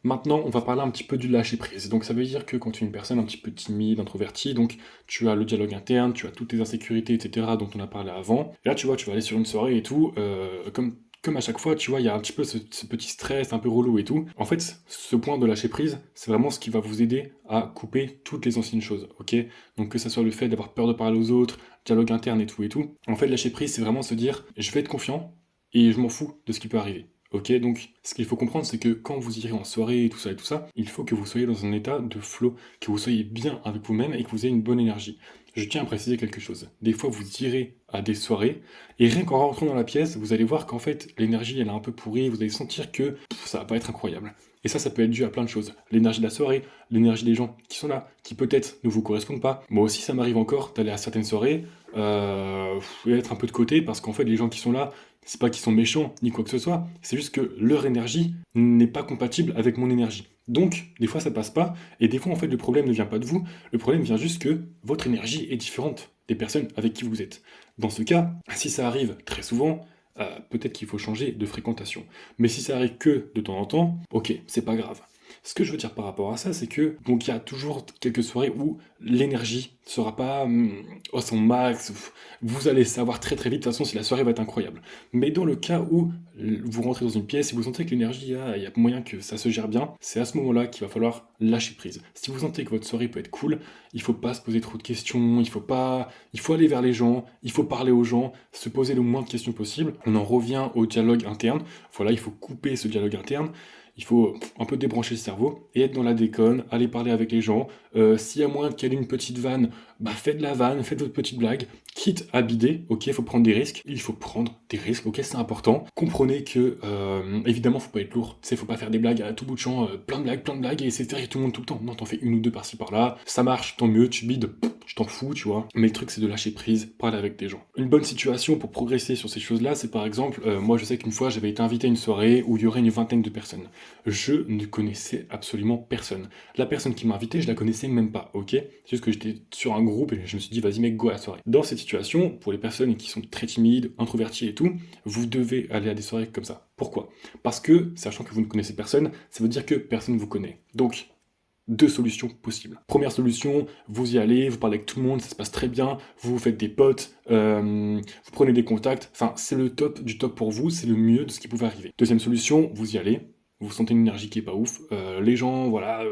Maintenant, on va parler un petit peu du lâcher prise. Donc ça veut dire que quand tu es une personne un petit peu timide, introvertie, donc tu as le dialogue interne, tu as toutes tes insécurités, etc., dont on a parlé avant. Et là, tu vois, tu vas aller sur une soirée et tout, comme à chaque fois, tu vois, il y a un petit peu ce petit stress un peu relou et tout. En fait, ce point de lâcher prise, c'est vraiment ce qui va vous aider à couper toutes les anciennes choses, ok? Donc que ça soit le fait d'avoir peur de parler aux autres, dialogue interne et tout et tout. En fait, lâcher prise, c'est vraiment se dire, je vais être confiant et je m'en fous de ce qui peut arriver. Ok, donc ce qu'il faut comprendre, c'est que quand vous irez en soirée et tout ça, il faut que vous soyez dans un état de flow, que vous soyez bien avec vous-même et que vous ayez une bonne énergie. Je tiens à préciser quelque chose. Des fois, vous irez à des soirées et rien qu'en rentrant dans la pièce, vous allez voir qu'en fait, l'énergie, elle est un peu pourrie, vous allez sentir que ça va pas être incroyable. Et ça peut être dû à plein de choses. L'énergie de la soirée, l'énergie des gens qui sont là, qui peut-être ne vous correspondent pas. Moi aussi, ça m'arrive encore d'aller à certaines soirées et être un peu de côté parce qu'en fait, les gens qui sont là, c'est pas qu'ils sont méchants ni quoi que ce soit, c'est juste que leur énergie n'est pas compatible avec mon énergie. Donc, des fois ça passe pas, et des fois en fait le problème ne vient pas de vous, le problème vient juste que votre énergie est différente des personnes avec qui vous êtes. Dans ce cas, si ça arrive très souvent, peut-être qu'il faut changer de fréquentation. Mais si ça arrive que de temps en temps, ok, c'est pas grave. Ce que je veux dire par rapport à ça, c'est que donc il y a toujours quelques soirées où l'énergie sera pas au son max. Vous allez savoir très très vite de toute façon si la soirée va être incroyable. Mais dans le cas où vous rentrez dans une pièce et vous sentez que l'énergie, il y a moyen que ça se gère bien, c'est à ce moment-là qu'il va falloir lâcher prise. Si vous sentez que votre soirée peut être cool, il faut pas se poser trop de questions, il faut aller vers les gens, il faut parler aux gens, se poser le moins de questions possible. On en revient au dialogue interne. Voilà, il faut couper ce dialogue interne. Il faut un peu débrancher le cerveau et être dans la déconne, aller parler avec les gens. S'il y a moyen qu'il y ait une petite vanne, bah faites de la vanne, faites votre petite blague, quitte à bider, ok, il faut prendre des risques. Il faut prendre des risques, ok, c'est important. Comprenez que, évidemment, faut pas être lourd. Tu sais, faut pas faire des blagues à tout bout de champ, plein de blagues et essayer de faire rire tout le monde tout le temps. Non, t'en fais une ou deux par-ci par-là. Ça marche, tant mieux, tu bides, je t'en fous, tu vois. Mais le truc, c'est de lâcher prise, parler avec des gens. Une bonne situation pour progresser sur ces choses-là, c'est par exemple, moi je sais qu'une fois, j'avais été invité à une soirée où il y aurait une vingtaine de personnes. Je ne connaissais absolument personne. La personne qui m'a invité, je la connaissais même pas, ok? C'est juste que j'étais sur un groupe et je me suis dit, vas-y mec, go à la soirée. Dans cette situation, pour les personnes qui sont très timides, introverties et tout, vous devez aller à des soirées comme ça. Pourquoi? Parce que, sachant que vous ne connaissez personne, ça veut dire que personne ne vous connaît. Donc, deux solutions possibles. Première solution, vous y allez, vous parlez avec tout le monde, ça se passe très bien, vous vous faites des potes, vous prenez des contacts, enfin c'est le top du top pour vous, c'est le mieux de ce qui pouvait arriver. Deuxième solution, vous y allez, vous sentez une énergie qui est pas ouf, les gens, voilà,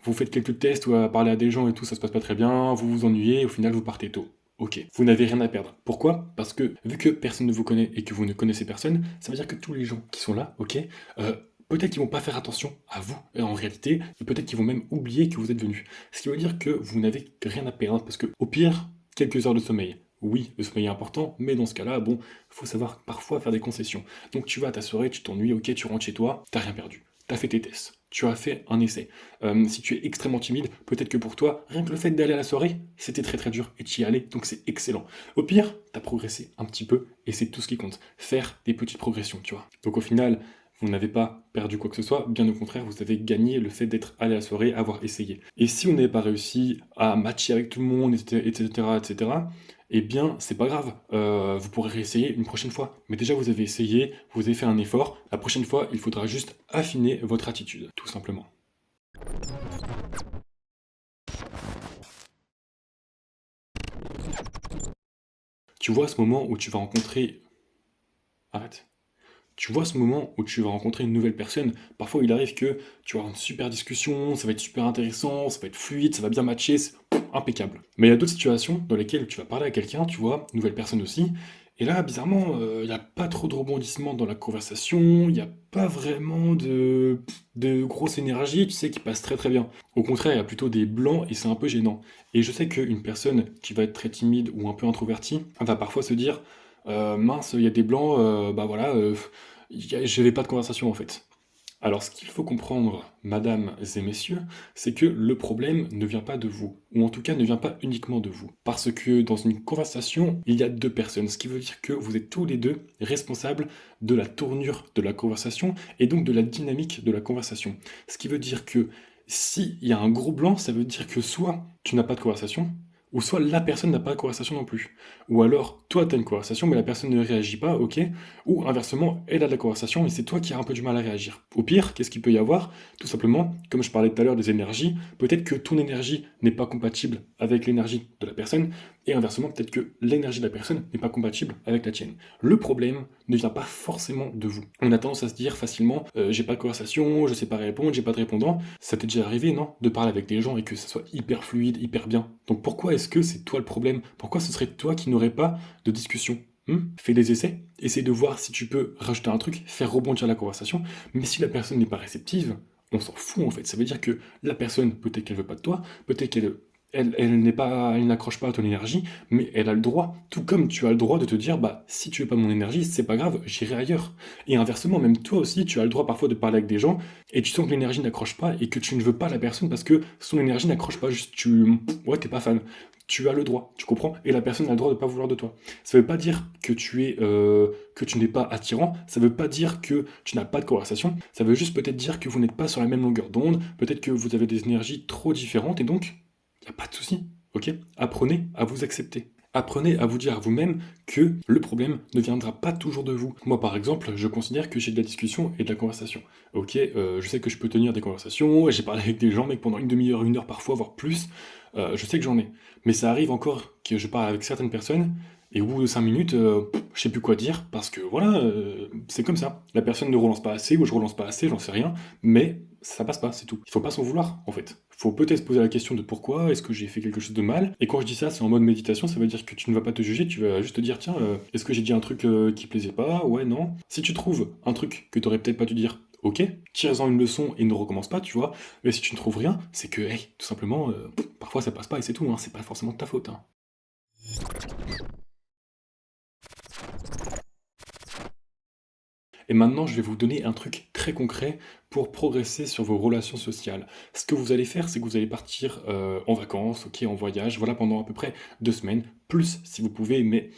vous faites quelques tests ou à parler à des gens et tout, ça se passe pas très bien, vous vous ennuyez, au final vous partez tôt. Ok, vous n'avez rien à perdre. Pourquoi? Parce que vu que personne ne vous connaît et que vous ne connaissez personne, ça veut dire que tous les gens qui sont là, ok, euh, peut-être qu'ils vont pas faire attention à vous en réalité, et peut-être qu'ils vont même oublier que vous êtes venu. Ce qui veut dire que vous n'avez rien à perdre, parce que au pire, quelques heures de sommeil. Oui, le sommeil est important, mais dans ce cas-là, bon, faut savoir parfois faire des concessions. Donc tu vas à ta soirée, tu t'ennuies, ok, tu rentres chez toi, t'as rien perdu. T'as fait tes tests, tu as fait un essai. Si tu es extrêmement timide, peut-être que pour toi, rien que le fait d'aller à la soirée, c'était très très dur, et tu y allais, donc c'est excellent. Au pire, t'as progressé un petit peu, et c'est tout ce qui compte. Faire des petites progressions, tu vois. Donc au final, vous n'avez pas perdu quoi que ce soit, bien au contraire, vous avez gagné le fait d'être allé à la soirée, avoir essayé. Et si on n'avait pas réussi à matcher avec tout le monde, etc., eh bien, c'est pas grave, vous pourrez réessayer une prochaine fois. Mais déjà, vous avez essayé, vous avez fait un effort, la prochaine fois, il faudra juste affiner votre attitude, tout simplement. Tu vois ce moment où tu vas rencontrer... Arrête. Tu vois ce moment où tu vas rencontrer une nouvelle personne, parfois il arrive que tu vas avoir une super discussion, ça va être super intéressant, ça va être fluide, ça va bien matcher, c'est impeccable. Mais il y a d'autres situations dans lesquelles tu vas parler à quelqu'un, tu vois, une nouvelle personne aussi, et là, bizarrement, il n'y a pas trop de rebondissements dans la conversation, il n'y a pas vraiment de grosse énergie, tu sais, qui passe très très bien. Au contraire, il y a plutôt des blancs et c'est un peu gênant. Et je sais qu'une personne qui va être très timide ou un peu introvertie va parfois se dire mince, il y a des blancs, bah voilà, je n'avais pas de conversation en fait. Alors, ce qu'il faut comprendre, mesdames et messieurs, c'est que le problème ne vient pas de vous, ou en tout cas ne vient pas uniquement de vous. Parce que dans une conversation, il y a deux personnes, ce qui veut dire que vous êtes tous les deux responsables de la tournure de la conversation et donc de la dynamique de la conversation. Ce qui veut dire que s'il y a un gros blanc, ça veut dire que soit tu n'as pas de conversation, Ou soit la personne n'a pas de conversation non plus. Ou alors, toi, tu as une conversation, mais la personne ne réagit pas, ok. Ou inversement, elle a de la conversation, mais c'est toi qui as un peu du mal à réagir. Au pire, qu'est-ce qu'il peut y avoir? Tout simplement, comme je parlais tout à l'heure des énergies, peut-être que ton énergie n'est pas compatible avec l'énergie de la personne, et inversement, peut-être que l'énergie de la personne n'est pas compatible avec la tienne. Le problème ne vient pas forcément de vous. On a tendance à se dire facilement, j'ai pas de conversation, je sais pas répondre, j'ai pas de répondant. Ça t'est déjà arrivé, non? De parler avec des gens et que ça soit hyper fluide, hyper bien. Donc pourquoi est-ce que c'est toi le problème? Pourquoi ce serait toi qui n'aurais pas de discussion? Fais des essais, essaie de voir si tu peux rajouter un truc, faire rebondir la conversation, mais si la personne n'est pas réceptive, on s'en fout en fait. Ça veut dire que la personne, peut-être qu'elle veut pas de toi, peut-être qu'elle elle n'accroche pas à ton énergie, mais elle a le droit, tout comme tu as le droit de te dire, bah, si tu veux pas mon énergie, c'est pas grave, j'irai ailleurs. Et inversement, même toi aussi, tu as le droit parfois de parler avec des gens, et tu sens que l'énergie n'accroche pas, et que tu ne veux pas la personne parce que son énergie n'accroche pas, juste ouais, t'es pas fan. Tu as le droit, tu comprends? Et la personne a le droit de pas vouloir de toi. Ça veut pas dire que que tu n'es pas attirant, ça veut pas dire que tu n'as pas de conversation, ça veut juste peut-être dire que vous n'êtes pas sur la même longueur d'onde, peut-être que vous avez des énergies trop différentes, et donc, il n'y a pas de souci, ok? Apprenez à vous accepter. Apprenez à vous dire à vous-même que le problème ne viendra pas toujours de vous. Moi, par exemple, je considère que j'ai de la discussion et de la conversation. Ok, je sais que je peux tenir des conversations, j'ai parlé avec des gens, mec, pendant une demi-heure, une heure parfois, voire plus. Je sais que j'en ai. Mais ça arrive encore que je parle avec certaines personnes, et au bout de 5 minutes, je sais plus quoi dire, parce que voilà, c'est comme ça. La personne ne relance pas assez, ou je relance pas assez, j'en sais rien, mais ça passe pas, c'est tout. Il faut pas s'en vouloir, en fait. Faut peut-être se poser la question de pourquoi, est-ce que j'ai fait quelque chose de mal? Et quand je dis ça, c'est en mode méditation, ça veut dire que tu ne vas pas te juger, tu vas juste te dire, tiens, est-ce que j'ai dit un truc qui plaisait pas? Ouais, non. Si tu trouves un truc que t'aurais peut-être pas dû dire, ok, tire-en une leçon et ne recommence pas, tu vois. Mais si tu ne trouves rien, c'est que, hey, tout simplement, parfois ça passe pas et c'est tout, hein, c'est pas forcément de ta faute, hein. Et maintenant, je vais vous donner un truc très concret pour progresser sur vos relations sociales. Ce que vous allez faire, c'est que vous allez partir en vacances, ok, en voyage, voilà, pendant à peu près 2 semaines, plus si vous pouvez, mais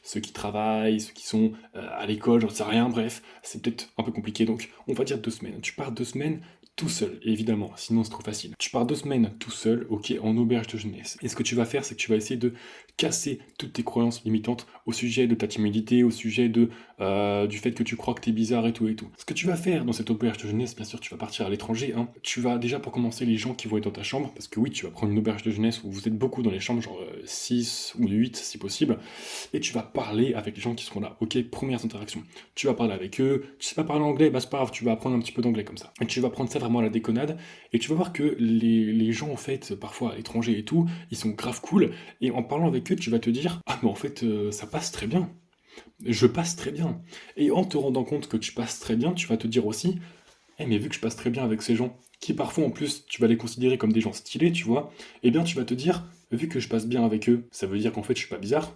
ceux qui travaillent, ceux qui sont à l'école, j'en sais rien, bref, c'est peut-être un peu compliqué, donc on va dire 2 semaines. Tu pars 2 semaines tout seul, évidemment, sinon c'est trop facile. Tu pars 2 semaines tout seul, ok, en auberge de jeunesse. Et ce que tu vas faire, c'est que tu vas essayer de casser toutes tes croyances limitantes au sujet de ta timidité, au sujet du fait que tu crois que t'es bizarre et tout et tout. Ce que tu vas faire dans cette auberge de jeunesse, bien sûr, tu vas partir à l'étranger, hein. Tu vas déjà pour commencer les gens qui vont être dans ta chambre, parce que oui, tu vas prendre une auberge de jeunesse où vous êtes beaucoup dans les chambres, genre 6 ou 8 si possible, et tu vas parler avec les gens qui seront là, ok? Premières interactions. Tu vas parler avec eux, tu sais pas parler anglais, bah c'est pas grave, tu vas apprendre un petit peu d'anglais comme ça. Et tu vas prendre ça vraiment à la déconnade, et tu vas voir que les gens, en fait, parfois à l'étranger et tout, ils sont grave cool, et en parlant avec eux, tu vas te dire, ah mais en fait, ça passe très bien. Je passe très bien. Et en te rendant compte que tu passes très bien, tu vas te dire aussi, eh mais vu que je passe très bien avec ces gens, qui parfois en plus tu vas les considérer comme des gens stylés, tu vois, eh bien tu vas te dire, vu que je passe bien avec eux, ça veut dire qu'en fait je suis pas bizarre.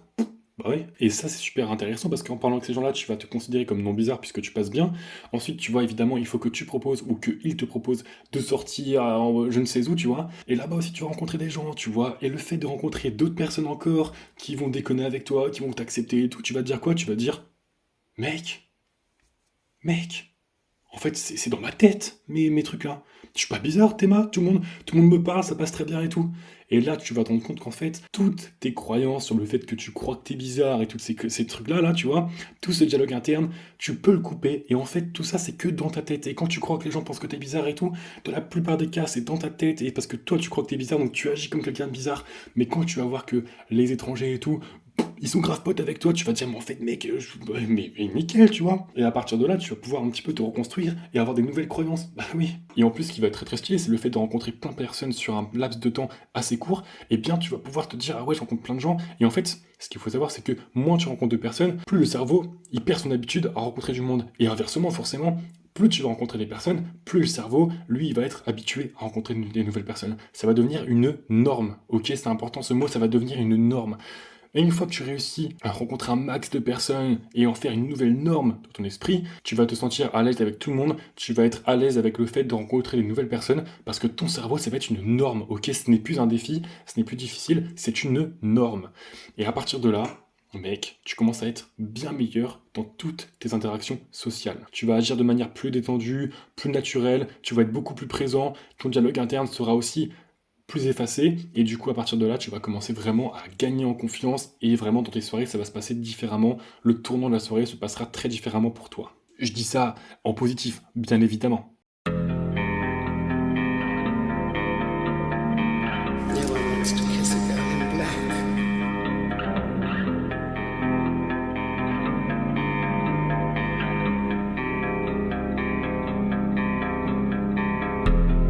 Bah oui, et ça c'est super intéressant parce qu'en parlant avec ces gens-là, tu vas te considérer comme non bizarre puisque tu passes bien. Ensuite, tu vois, évidemment, il faut que tu proposes ou qu'ils te proposent de sortir je ne sais où, tu vois. Et là-bas aussi, tu vas rencontrer des gens, tu vois. Et le fait de rencontrer d'autres personnes encore qui vont déconner avec toi, qui vont t'accepter et tout, tu vas te dire quoi? Tu vas te dire, mec, mec, en fait, c'est dans ma tête, mes trucs là. Je suis pas bizarre, Théma, tout le monde me parle, ça passe très bien et tout. Et là, tu vas te rendre compte qu'en fait, toutes tes croyances sur le fait que tu crois que t'es bizarre et tous ces trucs-là, là, tu vois, tout ce dialogue interne, tu peux le couper. Et en fait, tout ça, c'est que dans ta tête. Et quand tu crois que les gens pensent que t'es bizarre et tout, dans la plupart des cas, c'est dans ta tête. Et parce que toi, tu crois que t'es bizarre, donc tu agis comme quelqu'un de bizarre. Mais quand tu vas voir que les étrangers et tout, ils sont grave potes avec toi, tu vas te dire, mais en fait, mec, mais nickel, tu vois. Et à partir de là, tu vas pouvoir un petit peu te reconstruire et avoir des nouvelles croyances. Bah oui. Et en plus, ce qui va être très très stylé, c'est le fait de rencontrer plein de personnes sur un laps de temps assez court. Et bien, tu vas pouvoir te dire, ah ouais, je rencontre plein de gens. Et en fait, ce qu'il faut savoir, c'est que moins tu rencontres de personnes, plus le cerveau, il perd son habitude à rencontrer du monde. Et inversement, forcément, plus tu vas rencontrer des personnes, plus le cerveau, lui, il va être habitué à rencontrer des nouvelles personnes. Ça va devenir une norme. Ok, c'est important ce mot, ça va devenir une norme. Et une fois que tu réussis à rencontrer un max de personnes et en faire une nouvelle norme dans ton esprit, tu vas te sentir à l'aise avec tout le monde, tu vas être à l'aise avec le fait de rencontrer de nouvelles personnes, parce que ton cerveau, ça va être une norme, ok? Ce n'est plus un défi, ce n'est plus difficile, c'est une norme. Et à partir de là, mec, tu commences à être bien meilleur dans toutes tes interactions sociales. Tu vas agir de manière plus détendue, plus naturelle, tu vas être beaucoup plus présent, ton dialogue interne sera aussi plus effacé, et du coup, à partir de là, tu vas commencer vraiment à gagner en confiance, et vraiment, dans tes soirées, ça va se passer différemment. Le tournant de la soirée se passera très différemment pour toi. Je dis ça en positif, bien évidemment.